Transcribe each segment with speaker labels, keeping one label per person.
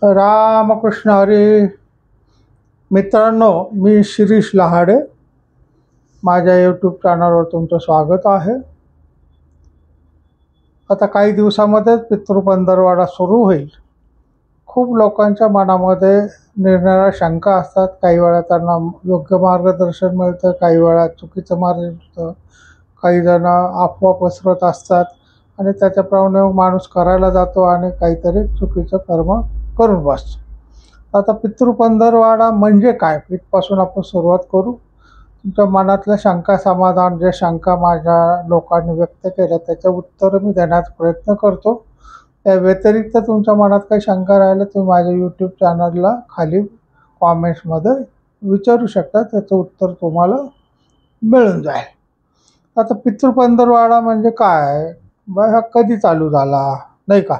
Speaker 1: रामकृष्ण हरी. मित्रांनो, मी शिरीष लहाडे. माझ्या यूट्यूब चॅनलवर तुमचं स्वागत आहे. आता काही दिवसामध्येच पितृपंधरवाडा सुरू होईल. खूप लोकांच्या मनामध्ये निरनिराळ्या शंका असतात. काही वेळा त्यांना योग्य मार्गदर्शन मिळतं, काही वेळा चुकीचं मार्ग मिळतं, काही जण अफवा पसरवत असतात आणि त्याच्याप्रमाणे माणूस करायला जातो आणि काहीतरी चुकीचं कर्म करून बसतो. आता पितृपंधरवाडा म्हणजे काय, इथपासून आपण सुरुवात करू. तुमच्या मनातल्या शंका समाधान, जे शंका माझ्या लोकांनी व्यक्त केल्या त्याचं उत्तर मी देण्याचा प्रयत्न करतो. त्या व्यतिरिक्त तुमच्या मनात काही शंका राहिल्या तुम्ही माझ्या यूट्यूब चॅनलला खाली कॉमेंट्समध्ये विचारू शकता, त्याचं उत्तर तुम्हाला मिळून जाईल. आता पितृपंधरवाडा म्हणजे काय, हा कधी चालू झाला नाही का.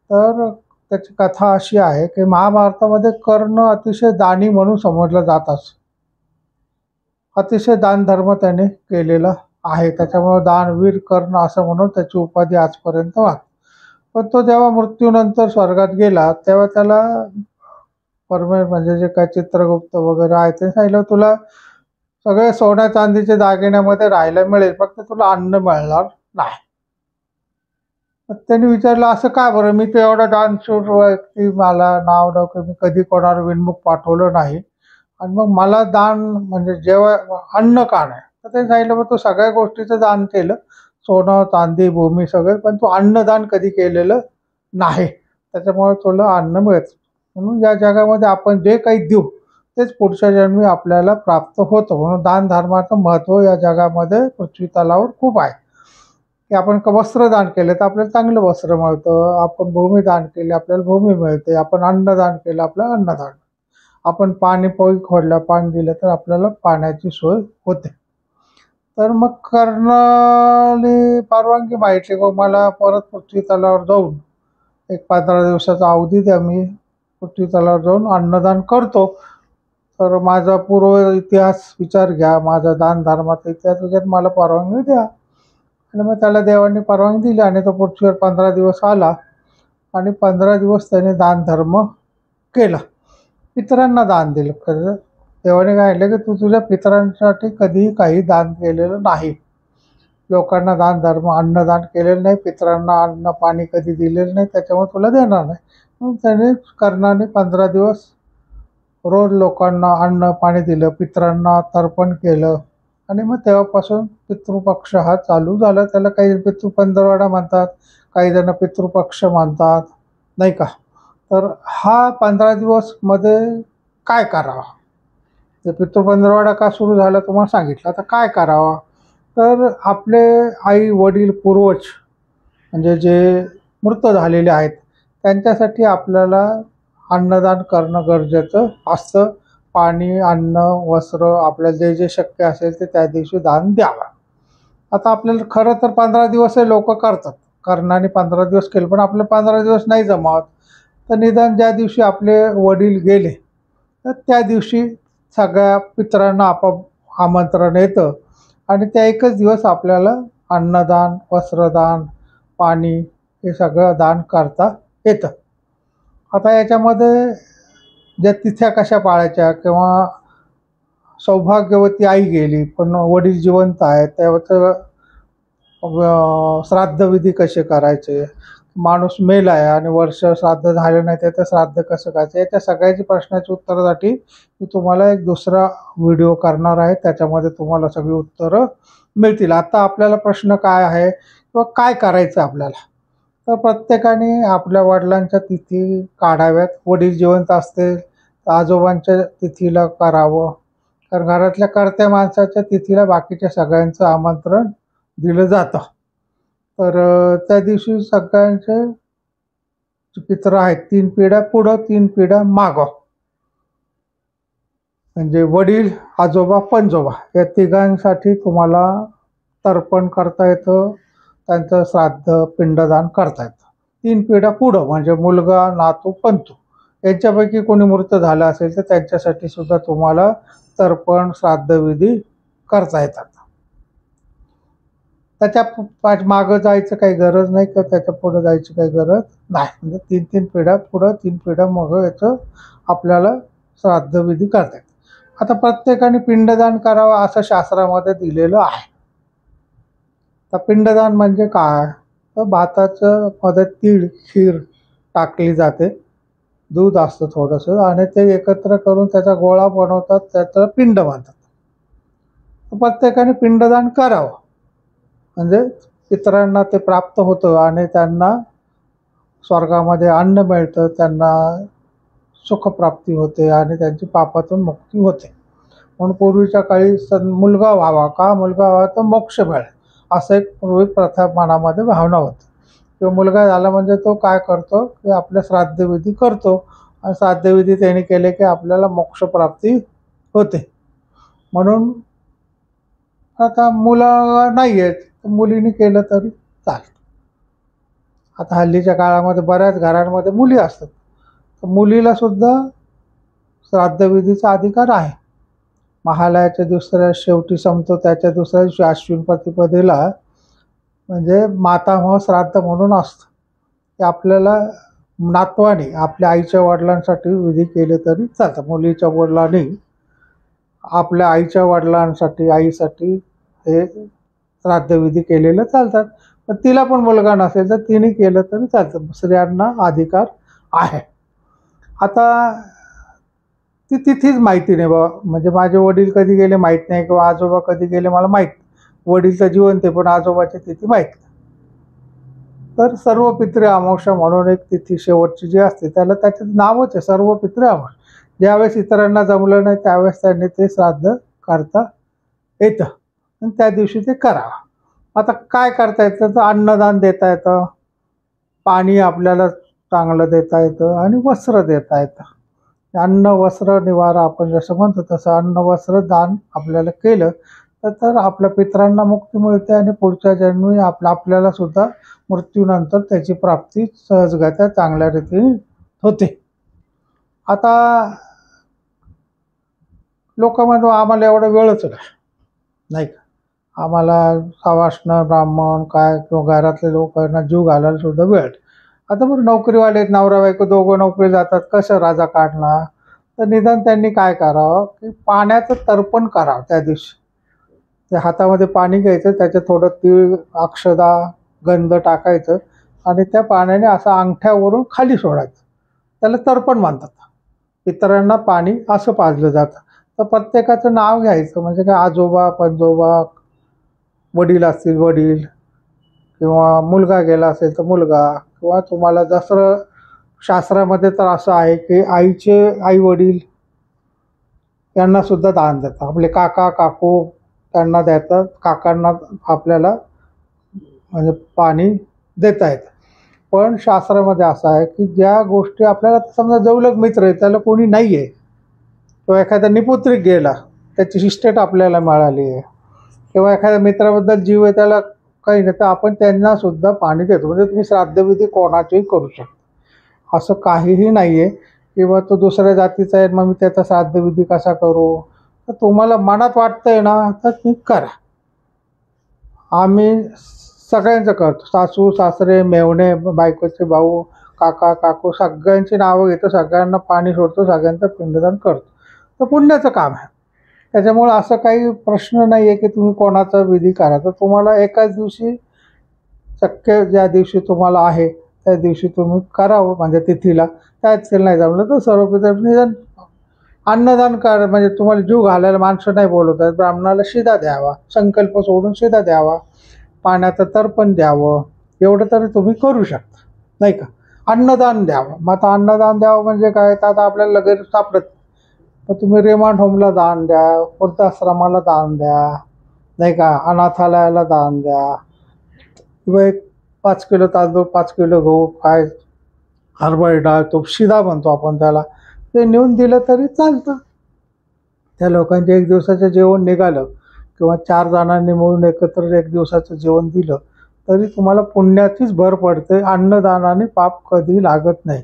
Speaker 1: तर त्याची कथा अशी आहे की महाभारतामध्ये कर्ण अतिशय दानी म्हणून समजलं जात असं. अतिशय दानधर्म त्याने केलेला आहे, त्याच्यामुळे दानवीर कर्ण असं म्हणून त्याची उपाधी आजपर्यंत वाहत. पण तो जेव्हा मृत्यूनंतर स्वर्गात गेला तेव्हा त्याला म्हणजे जे काय चित्रगुप्त वगैरे आहे ते सांगितलं, तुला सगळे सोन्या चांदीचे दागिन्यामध्ये राहायला मिळेल, फक्त तुला अन्न मिळणार नाही. त्यांनी विचारलं असं का बरं, मी तर एवढा दानशूर व्यक्ती, मला नाव नव्हतं, मी कधी कोणाला विनमुख पाठवलं नाही, आणि मग मला दान म्हणजे जेव्हा अन्न का नाही. तर ते सांगितलं मग तू सगळ्या गोष्टीचं दान केलं, सोनं चांदी भूमी सगळं, पण तू अन्नदान कधी केलेलं नाही, त्याच्यामुळे तुला अन्न मिळतं. म्हणून या जगामध्ये आपण जे काही देऊ तेच पुढच्या जन्मी आपल्याला प्राप्त होतं. म्हणून दान धर्माचं महत्त्व या जगामध्ये पृथ्वी तलावर खूप आहे. की आपण वस्त्र दान केलं तर आपल्याला चांगलं वस्त्र मिळतं, आपण भूमी दान केली आपल्याला भूमी मिळते, आपण अन्नदान केलं आपल्याला अन्नदान, आपण पाणी पोई खोडलं पाणी दिलं तर आपल्याला पाण्याची सोय होते. तर मग कर्णाने परवानगी मागितली की मला परत पृथ्वी तलावर जाऊन एक 15 दिवसाचा अवधी द्या, मी पृथ्वी तलावर जाऊन अन्नदान करतो. तर माझा पूर्व इतिहास विचार घ्या, माझा दान धर्माचा इतिहास विचार, मला परवानगी द्या. आणि मग त्याला देवाने परवानगी दिली आणि तो पृथ्वीवर 15 दिवस आला आणि 15 दिवस त्याने दान धर्म केला, पितरांना दान दिलं. खरं देवाने काय म्हटलं की तू तुझ्या पितरांसाठी कधीही काही दान केलेलं नाही, लोकांना दान धर्म अन्नदान केलेलं नाही, पितरांना अन्न पाणी कधी दिलेलं नाही, त्याच्यामुळे तुला देणार नाही. मग त्याने कर्णाने 15 दिवस रोज लोकांना अन्न पाणी दिलं, पितरांना तर्पण केलं, आणि मग तेव्हापासून पितृपक्ष हा चालू झाला. त्याला काही पितृपंधरवाडा म्हणतात, काही जण पितृपक्ष म्हणतात नाही का. तर हा 15 दिवस मध्ये काय करावा, ते पितृपंधरवाडा का सुरू झाला तुम्हाला सांगितलं. आता काय करावा, तर आपले आई वडील पूर्वज म्हणजे जे मृत झालेले आहेत त्यांच्यासाठी आपल्याला अन्नदान करणं गरजेचं असतं. पाणी अन्न वस्त्र आपल्याला जे जे शक्य असेल ते त्या दिवशी दान द्यावं. आता आपल्याला खरं तर 15 दिवस हे लोक करतात, कर्णाने 15 दिवस केले, पण आपले 15 दिवस नाही जमत. तर निदान ज्या दिवशी आपले वडील गेले तर त्या दिवशी सगळ्या पितरांना आमंत्रण येतं आणि त्या एकच दिवस आपल्याला अन्नदान वस्त्रदान पाणी हे सगळं दान करता येतं. आता याच्यामध्ये ज्या तिथ्या कशा पाळायच्या, किंवा सौभाग्यवती आई गेली पण वडील जिवंत आहेत त्याचं श्राद्धविधी कसे करायचे, माणूस मेला आहे आणि वर्ष श्राद्ध झालं नाही त्याचं श्राद्ध कसं करायचं, याच्या सगळ्याची प्रश्नाची उत्तरासाठी मी तुम्हाला एक दुसरा व्हिडिओ करणार आहे, त्याच्यामध्ये तुम्हाला सगळी उत्तरं मिळतील. आता आपल्याला प्रश्न काय आहे किंवा काय करायचं आपल्याला, तर प्रत्येकाने आपल्या वडिलांच्या तिथी काढाव्यात. वडील जिवंत असतील तर आजोबांच्या तिथीला करावं, कारण घरातल्या कर्त्या माणसाच्या तिथीला बाकीच्या सगळ्यांचं आमंत्रण दिलं जातं. तर त्या दिवशी सगळ्यांचे पित्र आहेत 3 पिढ्या पुढं 3 पिढ्या मागं, म्हणजे वडील आजोबा पंजोबा या तिघांसाठी तुम्हाला तर्पण करता येतं, त्यांचं श्राद्ध पिंडदान करता येतं. 3 पिढ्या पुढं म्हणजे मुलगा नातू पंतू यांच्यापैकी कोणी मृत झालं असेल तर त्यांच्यासाठी सुद्धा तुम्हाला तर्पण श्राद्धविधी करता येतात. त्याच्या मागं जायचं काही गरज नाही किंवा त्याच्या पुढं जायची काही गरज नाही. म्हणजे 3-3 पिढ्या पुढं 3 पिढ्या मागं याचं आपल्याला श्राद्धविधी करता येतात. आता प्रत्येकाने पिंडदान करावं असं शास्त्रामध्ये दिलेलं आहे. तर पिंडदान म्हणजे काय, तर भाताचं मध्ये तीळ खीर टाकली जाते, दूध असतं थोडंसं आणि ते एकत्र करून त्याचा गोळा बनवतात, त्याचं पिंड म्हणतात. तर प्रत्येकाने पिंडदान करावं म्हणजे पितरांना ते प्राप्त होतं आणि त्यांना स्वर्गामध्ये अन्न मिळतं, त्यांना सुखप्राप्ती होते आणि त्यांची पापातून मुक्ती होते. म्हणून पूर्वीच्या काळी मुलगा व्हावा, का मुलगा व्हावा तर मोक्ष मिळेल असं एक पूर्वी प्रथा मनामध्ये भावना होती. किंवा मुलगा झाला म्हणजे तो काय करतो की आपल्या श्राद्धविधी करतो आणि श्राद्धविधी त्याने केले की आपल्याला मोक्षप्राप्ती होते. म्हणून आता मुलं नाही आहेत तर मुलीने केलं तरी चालतं. आता हल्लीच्या काळामध्ये बऱ्याच घरांमध्ये मुली असतात, तर मुलीला सुद्धा श्राद्धविधीचा अधिकार आहे. महालयाच्या दुसऱ्या शेवटी संपतो त्याच्या दुसऱ्या दिवशी अश्विन प्रतिपदेला म्हणजे मातामह श्राद्ध म्हणून असतं, की आपल्याला नातवाने आपल्या आईच्या वडिलांसाठी विधी केले तरी चालतं. मुलीच्या वडिलांनी आपल्या आईच्या वडिलांसाठी आईसाठी हे श्राद्धविधी केलेलं चालतात. पण तिला पण मुलगा नसेल तर तिने केलं तरी चालतं. स्त्रियांना अधिकार आहे. आता ती तिथीच माहिती नाही बाबा, म्हणजे माझे वडील कधी गेले माहीत नाही किंवा आजोबा कधी गेले मला माहीत. वडील तर जिवंत आहे पण आजोबाची तिथी माहीत नाही. तर सर्व पितृ अमावस्या म्हणून एक तिथी शेवटची जी असते त्याला त्याचं नावच आहे, सर्व पितृ अमावस्या. ज्यावेळेस इतरांना जमलं नाही त्यावेळेस त्यांनी ते श्राद्ध करता येतं आणि त्या दिवशी ते करावं. आता काय करता येतं तर अन्नदान देता येतं, पाणी आपल्याला चांगलं देता येतं आणि वस्त्र देता येतं. अन्न वस्त्र निवारा आपण जसं म्हणतो तसं अन्न वस्त्र दान आपल्याला केलं तर आपल्या पितरांना मुक्ती मिळते आणि पुढच्या जन्मी आपल्याला सुद्धा मृत्यूनंतर त्याची प्राप्ती सहजगत्या चांगल्या रीतीने होते. आता लोक म्हणतो आम्हाला एवढा वेळच नाही का, आम्हाला सवाष्ण ब्राह्मण काय किंवा घरातले लोकांना जीव घालायला सुद्धा वेळ. आता बरं नोकरीवाले नवरा बायको दोघं नोकरी जातात, कसं राजा काढणार, तर निदान त्यांनी काय करावं की पाण्याचं तर्पण करावं. त्या दिवशी ते हातामध्ये पाणी घ्यायचं, त्याच्यात थोडं तीळ अक्षदा गंध टाकायचं आणि त्या पाण्याने असं अंगठ्यावरून खाली सोडायचं, त्याला तर्पण म्हणतात. पितरांना पाणी असं पाजलं जातं. तर प्रत्येकाचं नाव घ्यायचं, म्हणजे काय आजोबा पंजोबा, वडील असतील वडील, किंवा मुलगा गेला असेल तर मुलगा, किंवा तुम्हाला जसं शास्त्रामध्ये तर असं आहे की आईचे आई वडील यांना सुद्धा दान देतात. आपले काका काकू त्यांना देतात, काकांना आपल्याला म्हणजे पाणी देता येतं. पण शास्त्रामध्ये असं आहे की ज्या गोष्टी आपल्याला समजा जवळक मित्र आहे त्याला कोणी नाही आहे किंवा एखादा निपुत्रिक गेला त्याची इस्टेट आपल्याला मिळाली आहे किंवा एखाद्या मित्राबद्दल जीव आहे त्याला काही नाही तर आपण त्यांना सुद्धा पाणी देतो. म्हणजे तुम्ही श्राद्धविधी कोणाचेही करू शकता, असं काहीही नाही आहे. किंवा तो दुसऱ्या जातीचा आहे मग मी त्याचा श्राद्धविधी कसा करू, तर तुम्हाला मनात वाटतंय ना तर तुम्ही करा. आम्ही सगळ्यांचं करतो, सासू सासरे मेवणे बायकोचे भाऊ काका काकू सगळ्यांची नावं घेतो, सगळ्यांना पाणी सोडतो, सगळ्यांचं पिंडदान करतो. तर पुण्याचं काम आहे. त्याच्यामुळं असं काही प्रश्न नाही आहे की तुम्ही कोणाचा विधी करा. तर तुम्हाला एकाच दिवशी शक्य ज्या दिवशी तुम्हाला आहे त्या दिवशी तुम्ही करावं, म्हणजे तिथीला. त्याच नाही जमलं तर सर्वप्रथम निदान अन्नदान करा. म्हणजे तुम्हाला जीव घालायला माणसं नाही बोलवत आहेत, ब्राह्मणाला शिदा द्यावा, संकल्प सोडून शिदा द्यावा, पाण्याचं तर्पण द्यावं, एवढं तरी तुम्ही करू शकता नाही का. अन्नदान द्यावं, मग आता अन्नदान द्यावं म्हणजे काय, तर आता आपल्याला लगेच सापडत. तर तुम्ही रेमांड होमला दान द्या, वृद्धाश्रमाला दान द्या नाही का, अनाथालयाला दान द्या, किंवा एक 5 किलो तांदूळ 5 किलो गहू काय हरभरा डाळ तो शिदा म्हणतो आपण त्याला, ते नेऊन दिलं तरी चालतं. त्या लोकांचे एक दिवसाचं जेवण निघालं किंवा 4 जणांनी मिळून एकत्र एक दिवसाचं जेवण दिलं तरी तुम्हाला पुण्याचीच भर पडते. अन्नदानाने पाप कधी लागत नाही.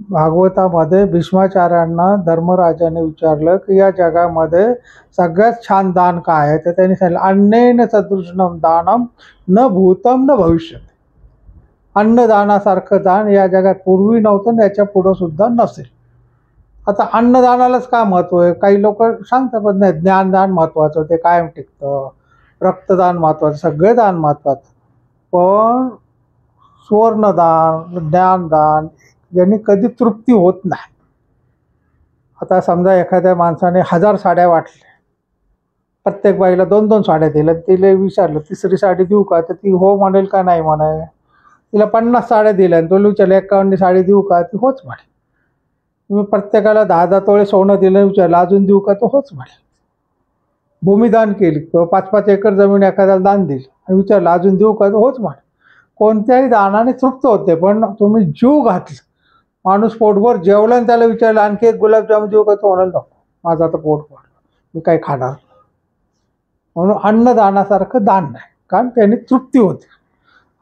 Speaker 1: भागवतामध्ये भीष्माचार्यांना धर्मराजाने विचारलं की या जगामध्ये सगळ्यात छान दान काय आहे, तर त्यांनी सांगितलं अन्नेन सदृशम दानम न भूतम न भविष्यत. अन्नदानासारखं दान या जगात पूर्वी नव्हतं आणि याच्या पुढं सुद्धा नसेल. आता अन्नदानालाच काय महत्त्व आहे? काही लोक सांगतात पण नाही, ज्ञानदान महत्त्वाचं, ते कायम टिकतं, रक्तदान महत्त्वाचं, सगळे दान महत्त्वाचं, पण सुवर्णदान, ज्ञानदान यांनी कधी तृप्ती होत नाही. आता समजा एखाद्या माणसाने 1000 साड्या वाटल्या, प्रत्येक बाईला 2-2 साड्या दिल्या, तिला विचारलं तिसरी साडी देऊ का, तर ती हो म्हणेल का नाही म्हणे. तिला 50 साड्या दिल्या आणि तो विचारलं 51 साडी देऊ का, ती होच म्हणेल. तुम्ही प्रत्येकाला 10-10 तोळे सोनं दिलं, विचारलं अजून देऊ का, तो होच म्हणेल. भूमिदान केली किंवा 5-5 एकर जमीन एखाद्याला दान दिली आणि विचारलं अजून देऊ का, तो होच म्हणेल. कोणत्याही दानाने तृप्त होते, पण तुम्ही जीव घातला, माणूस पोटभर जेवला आणि त्याला विचारलं आणखी एक गुलाबजाम देऊ का, तो म्हणाल नको, माझं आता पोट भरलं, मी काही खाणार. म्हणून अन्नदानासारखं दान नाही, कारण त्याने तृप्ती होते.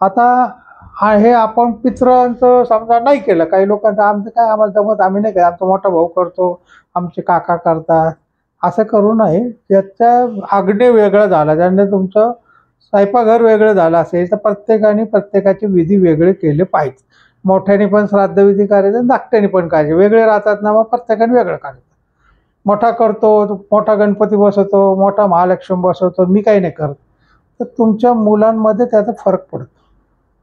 Speaker 1: आता हे आपण पितरांचं समजा नाही केलं, काही लोकांचं आमचं काय, आम्हाला जमत, आम्ही नाही काय, आमचा मोठा भाऊ करतो, आमचे काका करतात, असं करू नये. त्याच्या आग्नेय वेगळं झालं, त्याने तुमचं स्वयंपाकघर वेगळं झालं असेल तर प्रत्येकाने प्रत्येकाचे विधी वेगळे केले पाहिजे. मोठ्याने पण श्राद्धविधी करायचे, धाकट्याने पण करायचे, वेगळे राहतात ना, मग प्रत्येकाने वेगळं करायचं. मोठा करतो, मोठा गणपती बसवतो, मोठा महालक्ष्मी बसवतो, मी काही नाही करत, तर तुमच्या मुलांमध्ये त्याचा फरक पडतो.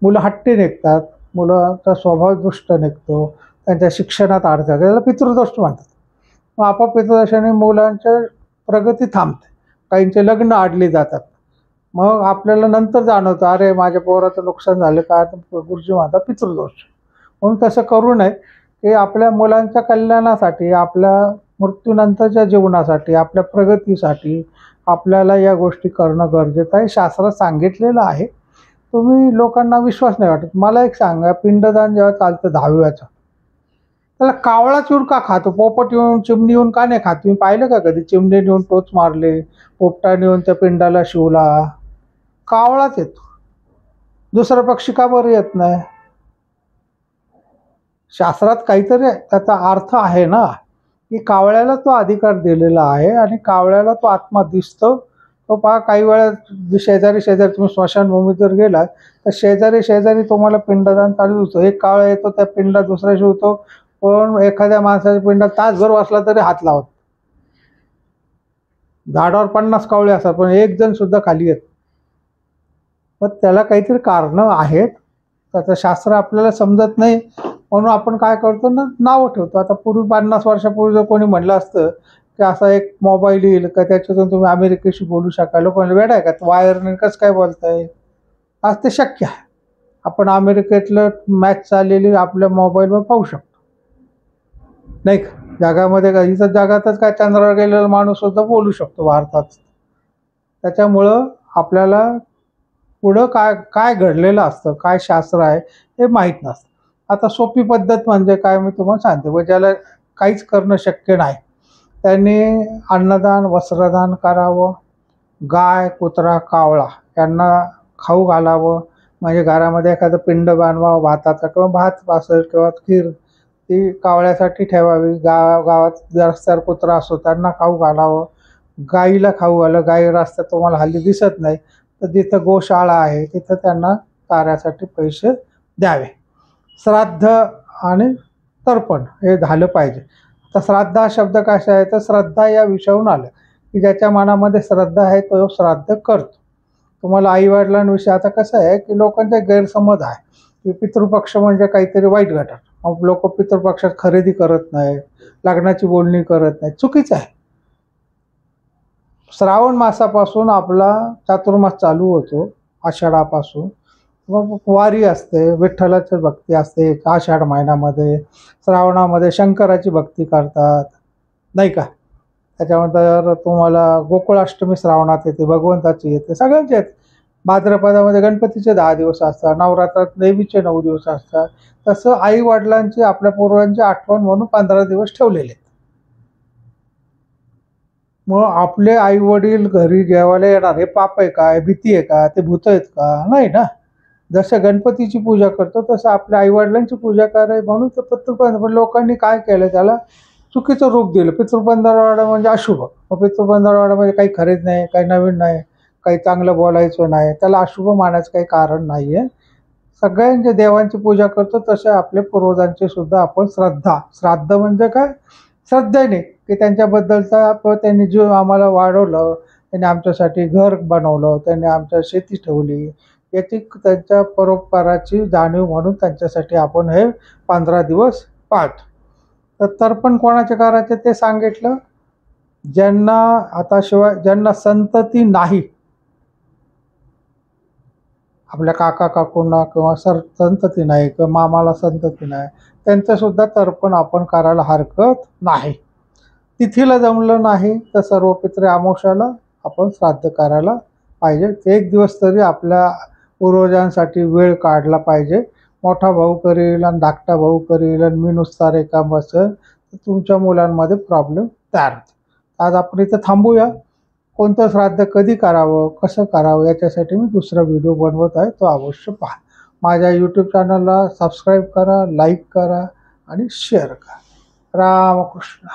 Speaker 1: मुलं हट्टी निघतात, मुलांचा स्वभाव दुष्ट निघतो, त्यांच्या शिक्षणात अडचण, त्याला पितृदोष म्हणतात. मग आपोआप पितृदोषाने मुलांच्या प्रगती थांबते, काहींचे लग्न आडली जातात. मग आपल्याला नंतर जाणवतं अरे माझ्या पोराचं नुकसान झालं का, गुरुजी माझा पितृदोष. म्हणून तसं करू नये, की आपल्या मुलांच्या कल्याणासाठी, आपल्या मृत्यूनंतरच्या जीवनासाठी, आपल्या प्रगतीसाठी आपल्याला या गोष्टी करणं गरजेचं आहे. शास्त्रात सांगितलेलं आहे. तुम्ही लोकांना विश्वास नाही वाटत. मला एक सांगा, पिंडदान जेव्हा चालतं 10व्याचं, त्याला कावळा चूर का खातो? पोपट येऊन, चिमणी येऊन का नाही खात? तुम्ही पाहिलं का कधी चिमणीने येऊन टोच मारले, पोपटाने येऊन त्या पिंडाला शिवला? कावळाच येतो, दुसरा पक्षी का बरं येत नाही? शास्त्रात काहीतरी त्याचा अर्थ आहे ना, की कावळ्याला तो अधिकार दिलेला आहे आणि कावळ्याला तो आत्मा दिसतो. तो पहा, काही वेळा शेजारी तुम्ही स्मशानभूमीत जर गेला तर शेजारी तुम्हाला पिंडदान चालू होतं. एक कावळा येतो, त्या पिंडात दुसरा शिवतो, पण एखाद्या माणसाच्या पिंडात तासभर वाचला तरी हात लावत. झाडावर 50 कावळे असतात, पण एक जण सुद्धा खाली येत. पण त्याला काहीतरी कारणं आहेत, त्याचं शास्त्र आपल्याला समजत नाही, म्हणून आपण काय करतो ना, नावं ठेवतो. आता पूर्वी 50 वर्षापूर्वी जर कोणी म्हणलं असतं की असा एक मोबाईल येईल का त्याच्यातून तुम्ही अमेरिकेशी बोलू शकाल, लोकांना वेळ आहे का, वायरने कसं काय बोलताय? आज ते शक्य आहे. आपण अमेरिकेतलं मॅच चाललेली आपल्या मोबाईलवर पाहू शकतो, नाही का? जगामध्ये का, इथं जगातच काय चंद्रावर गेलेला माणूस सुद्धा बोलू शकतो भारतात. त्याच्यामुळं आपल्याला पुढं काय काय घडलेलं असतं, काय शास्त्र आहे हे माहीत नसतं. आता सोपी पद्धत म्हणजे काय, मी तुम्हाला सांगते. व ज्याला काहीच करणं शक्य नाही त्यांनी अन्नदान, वस्त्रदान करावं. गाय, कुत्रा, कावळा यांना खाऊ घालावं. म्हणजे घरामध्ये एखादं पिंड बांधवावं भाताचा, किंवा भात असेल किंवा खीर ती कावळ्यासाठी ठेवावी. गावात रस्त्यावर कुत्रा असतो, त्यांना खाऊ घालावं. गाईला खाऊ घालावं. गाई रस्त्यात तुम्हाला हल्ली दिसत नाही, तर जिथं गोशाळा आहे तिथं त्यांना चाऱ्यासाठी पैसे द्यावे. श्राद्ध आणि तर्पण हे झालं पाहिजे. तर श्राद्ध हा शब्द कसा आहे, तर श्रद्धा या विषयावरून आलं, की ज्याच्या मनामध्ये श्रद्धा आहे तो श्राद्ध करतो. तुम्हाला आईवडिलांविषयी आता कसं आहे की लोकांचा गैरसमज आहे की पितृपक्ष म्हणजे काहीतरी वाईट घटना. मग लोक पितृपक्षात खरेदी करत नाही, लग्नाची बोलणी करत नाही, चुकीचं आहे. श्रावण मासापासून आपला चातुर्मास चालू होतो, आषाढापासून. मग वारी असते, विठ्ठलाची भक्ती असते आषाढ महिन्यामध्ये. श्रावणामध्ये शंकराची भक्ती करतात, नाही का? त्याच्यानंतर तुम्हाला गोकुळाष्टमी श्रावणात येते, भगवंताची येते, सगळ्यांची येते. भाद्रपदामध्ये गणपतीचे 10 दिवस असतात, नवरात्रात देवीचे 9 दिवस असतात. तसं आई वडिलांची, आपल्या पूर्वांची आठवण म्हणून 15 दिवस ठेवलेले आहेत. मग आपले आई वडील घरी जेवायला येणार, हे पाप आहे का, भीती आहे का, ते भूत आहेत का? नाही ना. जसं गणपतीची पूजा करतो तसं आपल्या आईवडिलांची पूजा कराय म्हणून तर पितृपंधरवडा. पण लोकांनी काय केलं, त्याला चुकीचं रूप दिलं. पितृपंधरवडा म्हणजे अशुभ. मग पितृपंधरवडा म्हणजे काही खरेच नाही, काही नवीन नाही, काही चांगलं बोलायचं नाही, त्याला अशुभ मानायचं काही कारण नाही आहे. सगळ्यांच्या देवांची पूजा करतो तसे आपले पूर्वजांची सुद्धा आपण श्राद्ध म्हणजे काय, श्रद्धेने, की त्यांच्याबद्दलचा त्यांनी जीव आम्हाला वाढवलं, त्यांनी आमच्यासाठी घर बनवलं, त्यांनी आमच्या शेती ठेवली, याची त्यांच्या परोपकाराची जाणीव म्हणून त्यांच्यासाठी आपण हे 15 दिवस पाळतो. तर तर्पण कोणाचे करायचे ते सांगितलं. ज्यांना आता शिवाय ज्यांना संतती नाही, आपल्या काका काकूंना किंवा संतती नाही किंवा मामाला संतती नाही, त्यांचंसुद्धा तर्पण आपण करायला हरकत नाही. तिथीला जमलं नाही तर सर्व पितृ अमावस्याला आपण श्राद्ध करायला पाहिजे. एक दिवस तरी आपल्या पूर्वजांसाठी वेळ काढला पाहिजे. मोठा भाऊ करील आणि धाकटा भाऊ करील आणि मी नुसता रिकाम बसेल तर तुमच्या मुलांमध्ये प्रॉब्लेम तयार होतो. आज आपण इथं थांबूया. कोणतं श्राद्ध कधी करावं, कसं करावं, याच्यासाठी मी दुसरा व्हिडिओ बनवत आहे, तो अवश्य पहा. माझ्या यूट्यूब चॅनलला सबस्क्राईब करा, लाईक करा आणि शेअर करा. रामकृष्ण.